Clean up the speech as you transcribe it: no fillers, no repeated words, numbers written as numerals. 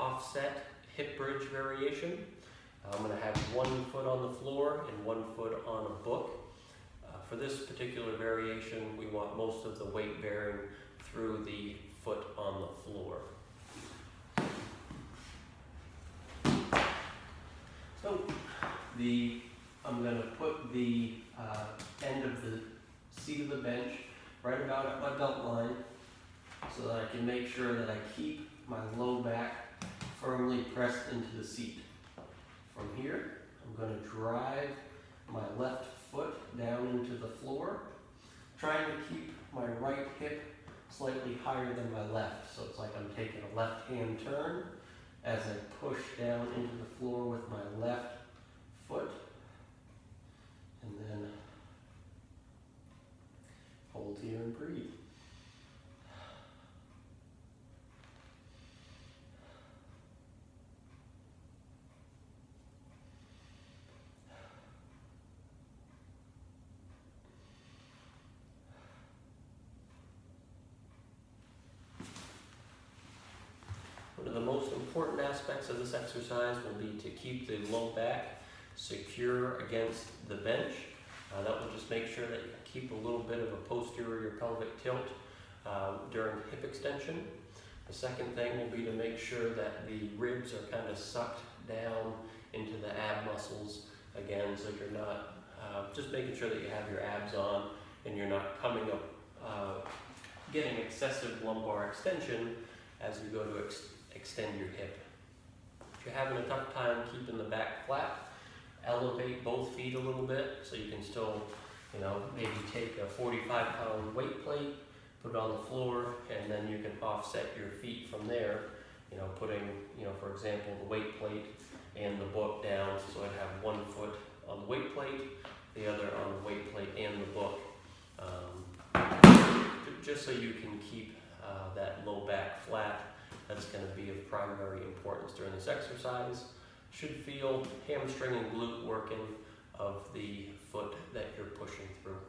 offset hip bridge variation. I'm going to have 1 foot on the floor and 1 foot on a book. For this particular variation, we want most of the weight bearing through the foot on the floor. So I'm going to put the end of the seat of the bench right about at my belt line so that I can make sure that I keep my low back firmly pressed into the seat. From here, I'm going to drive my left foot down into the floor, trying to keep my right hip slightly higher than my left. So it's like I'm taking a left-hand turn as I push down into the floor with my left foot, and then hold here and breathe. One of the most important aspects of this exercise will be to keep the low back secure against the bench. That will just make sure that you keep a little bit of a posterior pelvic tilt during hip extension. The second thing will be to make sure that the ribs are kind of sucked down into the ab muscles again, so you're not, just making sure that you have your abs on and you're not coming up, getting excessive lumbar extension as you go to extend your hip. If you're having a tough time keeping the back flat, elevate both feet a little bit so you can still, maybe take a 45-pound weight plate, put it on the floor, and then you can offset your feet from there, putting, for example, the weight plate and the book down, so I'd have 1 foot on the weight plate, the other on the weight plate and the book, just so you can keep that low back flat. That's going to be of primary importance during this exercise. Should feel hamstring and glute working of the foot that you're pushing through.